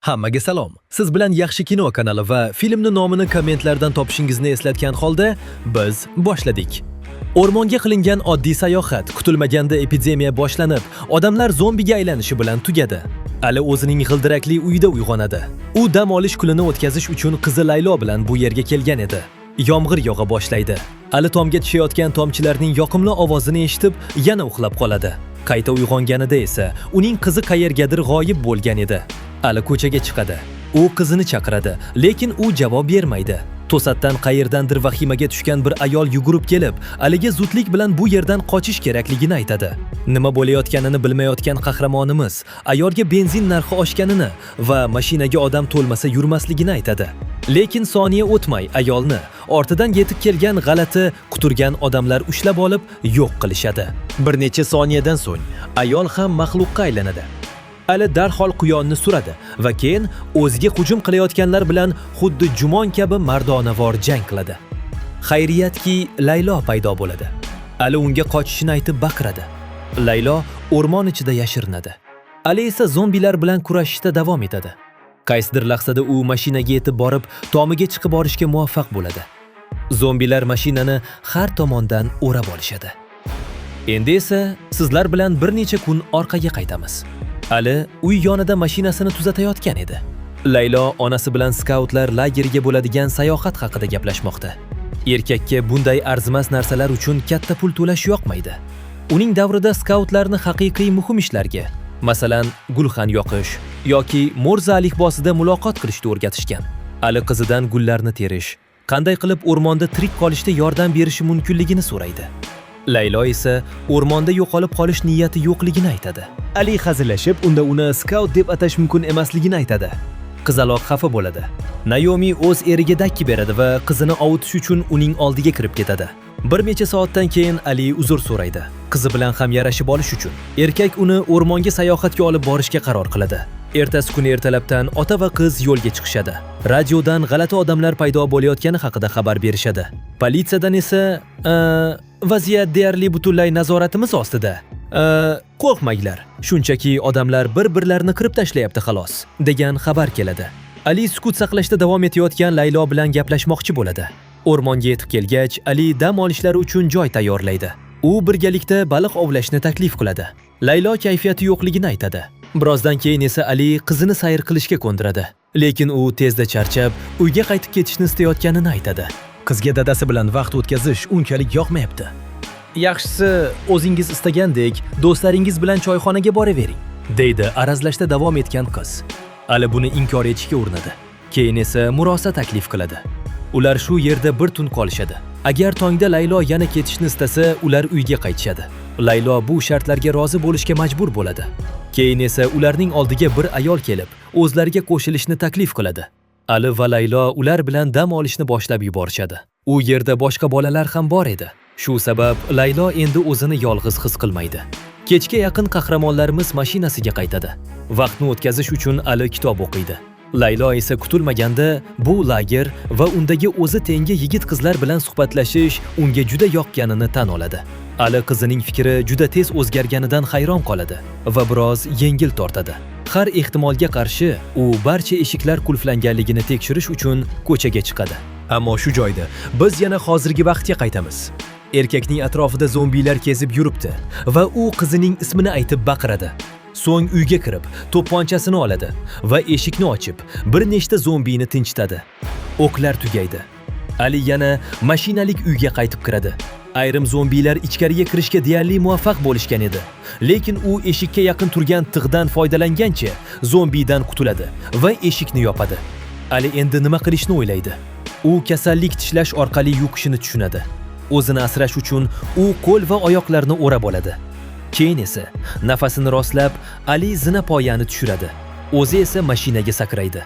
Hammaga salom. Siz bilan Yaxshi kino kanali va filmni nomini kommentlardan topishingizni eslatgan holda biz boshladik. O'rmonga qilingan oddiy sayohat kutilmaganda epidemiya boshlanib, odamlar zombiga aylanishi bilan tugadi. Ali o'zining g'ildirakli uyida uyg'onadi. U dam olish kunini o'tkazish uchun qizi Laylo bilan bu yerga kelgan edi. Yomg'ir yog'a boshlaydi. Ali tomga tushayotgan tomchilarning yoqimli ovozini eshitib, yana uxlab qoladi. Qayta uyg'onganida esa uning qizi qayergadir g'oyib bo'lgan edi. Ali ko'chaga chiqadi. U qizini chaqiradi, lekin u javob bermaydi. To'satdan qayerdandir vahimaga tushgan bir ayol yugurib kelib, Aliga zudlik bilan bu yerdan qochish kerakligini aytadi. Nima bo'layotganini bilmayotgan qahramonimiz ayolga benzin narxi oshganini va mashinaga odam to'lmasa yurmasligini aytadi. Lekin soniya o'tmay ayolni ortidan yetib kelgan g'alati quturgan odamlar ushlab olib yo'q qilishadi. Bir necha soniyadan so'ng ayol ham maxluqqa aylanadi. Ali darhol quyonni suradi va keyin o'ziga hujum qilayotganlar bilan xuddi jumon kabi mardonavor jang qiladi. Xayriyatki, Laylo paydo bo'ladi. Ali unga qochishini aytib baqiradi. Laylo o'rmon ichida yashirinadi. Ali esa zombilar bilan kurashishda davom etadi. Qaysidir lahzada u mashinaga yetib borib, tomiga chiqib borishga muvaffaq bo'ladi. Zombilar mashinani har tomondan o'rab olishadi. Endi esa sizlar bilan bir necha kun orqaga qaytamiz. Ali uy yonida mashinasini tuzatayotgan edi. Laylo onasi bilan skautlar lageriga bo'ladigan sayohat haqida gaplashmoqda. Erkakka bunday arzimas narsalar uchun katta pul to'lash yoqmaydi. Uning davrida skautlarni haqiqiy muhim ishlarga, masalan, gulxan yoqish yoki Morze alifbosida muloqot qilishni o'rgatishgan. Ali qizidan gullarni terish, qanday qilib o'rmonda tirik qolishda yordam berishi mumkinligini so'raydi. Laylo esa o'rmonda yo'qolib qolish niyati yo'qligini aytadi. Ali hazillashib, unda uni skaut deb atash mumkin emasligini aytadi. Qizaloq xafa bo'ladi. Naomi o'z eriga dakki beradi va qizini ovutish uchun uning oldiga kirib ketadi. Bir necha soatdan keyin Ali uzr so'raydi. Qizi bilan ham yarashib olish uchun. Erkak uni o'rmonga sayohatga olib borishga qaror qiladi. Ertasi kuni ertalabdan ota va qiz yo'lga chiqishadi. Radiodan g'alati odamlar paydo bo'layotgani haqida xabar berishadi. Politsiyadan esa vaziyat deyarli butunlay nazoratimiz ostida. Qo'rqmanglar, shunchaki odamlar bir-birlarini qirib tashlayapti xolos, degan xabar keladi. Ali sukut saqlashda davom etayotgan Laylo bilan gaplashmoqchi bo'ladi. O'rmonga yetib kelgach, Ali dam olishlari uchun joy tayyorlaydi. U birgalikda baliq ovlashni taklif qiladi. Laylo kayfiyati yo'qligini aytadi. Birozdan keyin esa Ali qizini sayr qilishga ko'ndiradi. Lekin u tezda charchab, uyga qaytib ketishni istayotganini aytadi. Qizga dadasi bilan vaqt o'tkazish unchalik yoqmayapti. Yaxshisi, o'zingiz istagandek do'stlaringiz bilan choyxonaga boravering, deydi arazlashda davom etgan qiz. Ali buni inkor etishga urinadi. Keyin esa murosa taklif qiladi. Ular shu yerda bir tun qolishadi. Agar tongda Laylo yana ketishni istasa, ular uyga qaytishadi. Laylo bu shartlarga rozi bo'lishga majbur bo'ladi. Keyin esa ularning oldiga bir ayol kelib, o'zlariga qo'shilishni taklif qiladi. Ali va Laylo ular bilan dam olishni boshlab yuborishadi. U yerda boshqa bolalar ham bor edi. Shu sabab Laylo endi o'zini yolg'iz his qilmaydi. Kechga yaqin qahramonlarimiz mashinasiga qaytadi. Vaqtni o'tkazish uchun Ali kitob o'qiydi. Laylo esa kutilmaganda bu lager va undagi o'zi tengi yigit-qizlar bilan suhbatlashish unga juda yoqqanini tan oladi. Ali qizining fikri juda tez o'zgarganidan hayron qoladi va biroz yengil tortadi. Har ehtimolga qarshi u barcha eshiklar qulflanganligini tekshirish uchun ko'chaga chiqadi. Ammo shu joyda biz yana hozirgi vaqtga qaytamiz. Erkakning atrofida zombilar kezib yuribdi va u qizining ismini aytib baqiradi. So'ng uyga kirib, to'pponchasini oladi va eshikni ochib, bir nechta zombini tinchitadi. O'qlar tugaydi. Ali yana mashinalik uyga qaytib kiradi. Ayrim zombilar ichkariga kirishga deyarli muvaffaq bo'lishgan edi. Lekin u eshikka yaqin turgan tig'dan foydalangancha zombidan qutuladi va eshikni yopadi. Ali endi nima qilishni o'ylaydi. U kasallik tishlash orqali yuqishini tushunadi. O'zini asrash uchun u qo'l va oyoqlarini o'rab oladi. Keyin esa nafasini rostlab, Ali zinapoyani tushiradi. O'zi esa mashinaga sakraydi.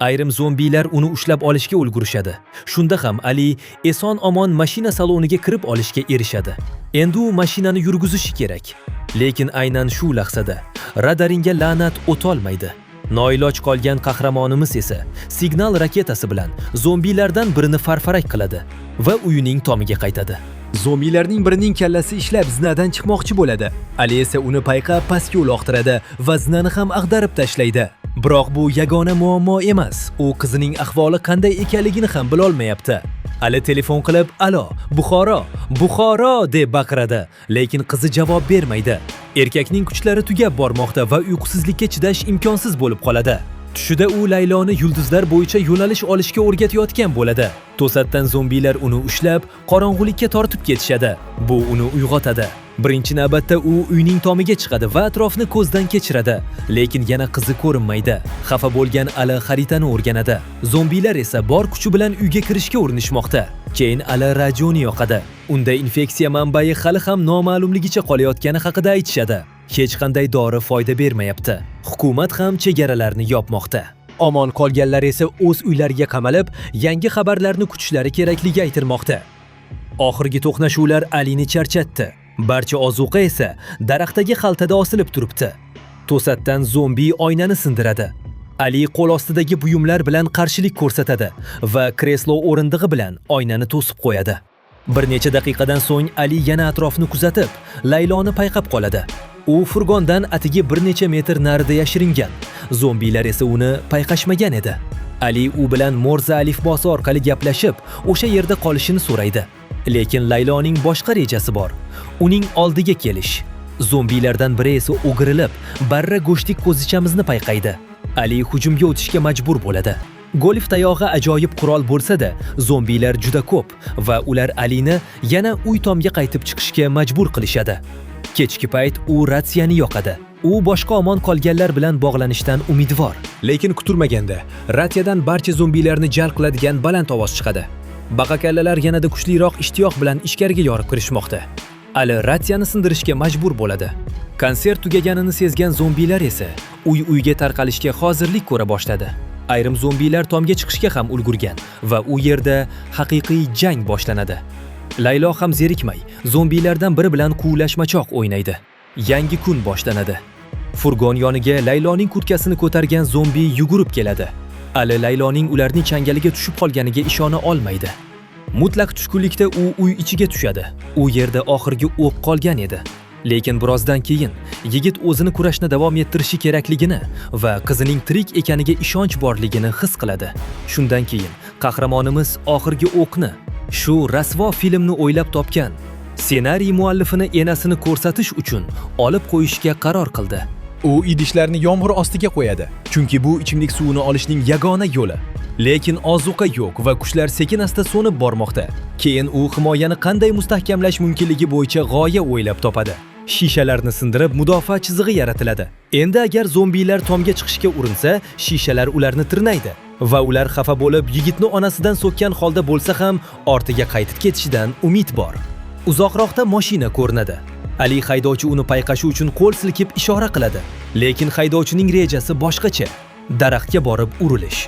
Ayrim zombilar uni ushlab olishga ulgurishadi. Shunda ham Ali eson-omon mashina saloniga kirib olishga erishadi. Endi u mashinani yurgizishi kerak. Lekin aynan shu lahzada radaringa la'nat o'tolmaydi. Noiloj qolgan qahramonimiz esa signal raketasi bilan zombilardan birini farfarak qiladi va uyining tomiga qaytadi. Zombilarning birining kallasi ishlab zinadan chiqmoqchi bo'ladi. Ali esa uni payqab pastga uloqtiradi va zinani ham ag'darib tashlaydi. Biroq bu yagona muammo emas. U qizining ahvoli qanday ekanligini ham bilolmayapti. Ali telefon qilib, "Alo, Buxoro, Buxoro" deb baqiradi, lekin qizi javob bermaydi. Erkakning kuchlari tugab bormoqda va uyqusizlikka chidash imkonsiz bo'lib qoladi. Tushida u Layloni yulduzlar bo'yicha yo'nalish olishga o'rgatayotgan bo'ladi. To'satdan zombilar uni ushlab, qorong'ulikka tortib ketishadi. Bu uni uyg'otadi. Birinchi navbatda u uyning tomiga chiqadi va atrofni ko'zdan kechiradi, lekin yana qizi ko'rinmaydi. Xafa bo'lgan Ali xaritani o'rganadi. Zombilar esa bor kuchi bilan uyga kirishga urinishmoqda. Keyin Ali radioni yoqadi. Unda infeksiya manbai hali ham noma'lumligicha qolayotgani haqida aytishadi. Hech qanday dori foyda bermayapti. Hukumat ham chegaralarni yopmoqda. Omon qolganlar esa o'z uylariga qamalib, yangi xabarlarni kutishlari kerakligi aytilmoqda. Oxirgi to'qnashuvlar Alini charchatdi. Barcha ozuqa esa daraxtdagi xaltada osilib turibdi. To'satdan zombi oynani sindiradi. Ali qo'l ostidagi buyumlar bilan qarshilik ko'rsatadi va kreslo o'rindig'i bilan oynani to'sib qo'yadi. Bir necha daqiqadan so'ng Ali yana atrofni kuzatib, Layloni payqab qoladi. U furgondan atigi bir necha metr narida yashiringan. Zombilar esa uni payqashmagan edi. Ali u bilan Morze alifbosi orqali gaplashib, o'sha yerda qolishini so'raydi. Lekin Layloning boshqa rejasi bor. Uning oldiga kelish. Zombilardan biri esa o'girilib, barra go'shtlik qo'zichamizni payqaydi. Ali hujumga o'tishga majbur bo'ladi. Golf tayog'i ajoyib qurol bo'lsa-da, zombilar juda ko'p va ular Alini yana uy tomga qaytib chiqishga majbur qilishadi. Kechki payt u ratsiyani yoqadi. U boshqa omon qolganlar bilan bog'lanishdan umidvor. Lekin kutilmaganda ratsiyadan barcha zombilarni jalb qiladigan baland ovoz chiqadi. Baqakallalar yanada kuchliroq ishtiyoq bilan ichkariga yorib kirishmoqda. Ali ratsiyani sindirishga majbur bo'ladi. Konsert tugaganini sezgan zombilar esa uy-uyga tarqalishga hozirlik ko'ra boshladi. Ayrim zombilar tomga chiqishga ham ulgurgan va u yerda haqiqiy jang boshlanadi. Laylo ham zerikmay, zombilardan biri bilan quvlashmachoq o'ynaydi. Yangi kun boshlanadi. Furgon yoniga Layloning kurtkasini ko'targan zombi yugurib keladi. Ali Layloning ularning changaliga tushib qolganiga ishona olmaydi. Mutlaq tushkunlikda u uy ichiga tushadi. U yerda oxirgi o'q qolgan edi. Lekin birozdan keyin yigit o'zini kurashni davom ettirishi kerakligini va qizining tirik ekaniga ishonch borligini his qiladi. Shundan keyin qahramonimiz oxirgi o'qni shu rasvo filmni o'ylab topgan ssenariy muallifini enasini ko'rsatish uchun olib qo'yishga qaror qildi. U idishlarni yomg'ir ostiga qo'yadi, chunki bu ichimlik suvini olishning yagona yo'li. Lekin ozuqa yo'q va kuchlar sekin-asta so'nib bormoqda. Keyin u himoyani qanday mustahkamlash mumkinligi bo'yicha g'oya o'ylab topadi. Shishalarni sindirib mudofaa chizig'i yaratiladi. Endi agar zombilar tomga chiqishga urinsa, shishalar ularni tirnaydi va ular xafa bo'lib yigitni onasidan so'kkan holda bo'lsa ham ortiga qaytib ketishidan umid bor. Uzoqroqda mashina ko'rinadi. Ali haydovchi uni payqashi uchun qo'l silkib ishora qiladi. Lekin haydovchining rejasi boshqacha. Daraxtga borib urilish.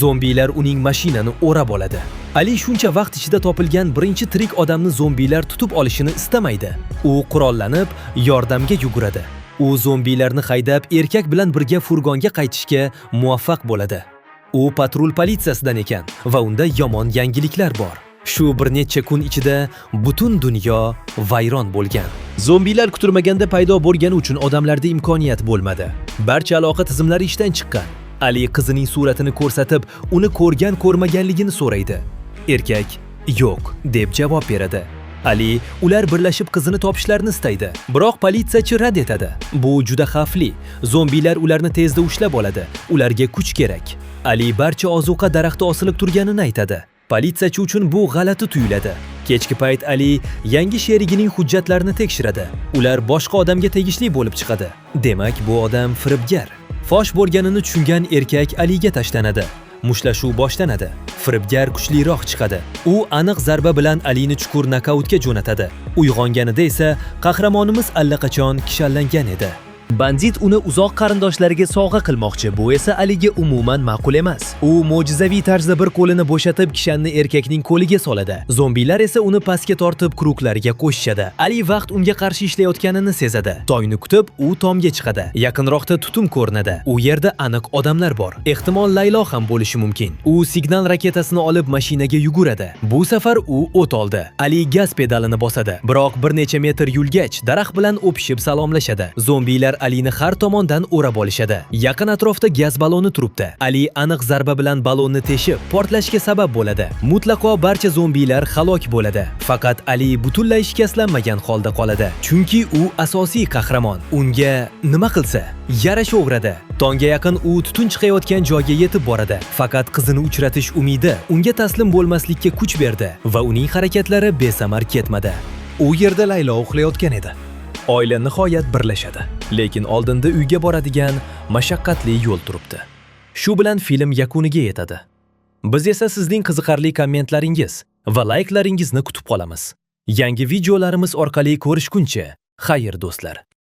Zombilar uning mashinani o'rab oladi. Ali shuncha vaqt ichida topilgan birinchi tirik odamni zombilar tutib olishini istamaydi. U qurollanib, yordamga yuguradi. U zombilarni haydab, erkak bilan birga furgonga qaytishga muvaffaq bo'ladi. U patrul politsiyasidan ekan va unda yomon yangiliklar bor. Shu bir necha kun ichida butun dunyo vayron bo'lgan. Zombilar kutilmaganda paydo bo'lgani uchun odamlarda imkoniyat bo'lmadi. Barcha aloqa tizimlari ishdan chiqqan. Ali qizining suratini ko'rsatib, uni ko'rmaganligini so'raydi. Erkak "Yo'q" deb javob beradi. Ali ular birlashib qizini topishlarini istaydi. Biroq politsiyachi rad etadi. Bu juda xavfli. Zombilar ularni tezda ushlab oladi. Ularga kuch kerak. Ali barcha ozuqa daraxti osilib turganini aytadi. Politsiyachi uchun bu g'alati tuyuladi. Kechki payt Ali yangi sherigining hujjatlarini tekshiradi. Ular boshqa odamga tegishli bo'lib chiqadi. Demak, bu odam firibgar. Fosh bo'lganini tushungan erkak Aliga tashlanadi. Muslashuv boshlanadi. Firibgar kuchliroq chiqadi. U aniq zarba bilan Alini chuqur nokautga jo'natadi. Uyg'onganida esa qahramonimiz allaqachon kishanlangan edi. Bandit uni uzoq qarindoshlariga sovg'a qilmoqchi, bu esa Aliga umuman ma'qul emas. U mo'jizaviy tarzda bir qo'lini bo'shatib kishanni erkakning qo'liga soladi. Zombilar esa uni pastga tortib quruqlariga qo'shishadi. Ali vaqt unga qarshi ishlayotganini sezadi. Tongni kutib, u tomga chiqadi. Yaqinroqda tutum ko'rinadi. U yerda aniq odamlar bor. Ehtimol Laylo ham bo'lishi mumkin. U signal raketasini olib mashinaga yuguradi. Bu safar u o't oldi. Ali gaz pedalini bosadi. Biroq bir necha metr yurgach, daraxt bilan o'pishib salomlashadi. Zombilar Alini har tomondan o'rab olishadi. Yaqin atrofda gaz balloni turibdi. Ali aniq zarba bilan ballonni teshib, portlashga sabab bo'ladi. Mutlaqo barcha zombilar halok bo'ladi. Faqat Ali butunlay shikastlanmagan holda qoladi. Chunki u asosiy qahramon. Unga nima qilsa, yarasha o'g'radi. Tongga yaqin u tutun chiqayotgan joyga yetib boradi. Faqat qizini uchratish umidi unga taslim bo'lmaslikka kuch berdi va uning harakatlari besamar ketmadi. U yerda Laylo uxlayotgan edi. Oila nihoyat birlashadi, lekin oldinda uyga boradigan mashaqqatli yo'l turibdi. Shu bilan film yakuniga yetadi. Biz esa sizning qiziqarli kommentlaringiz va layklaringizni kutib qolamiz. Yangi videolarimiz orqali ko'rishguncha, xayr do'stlar.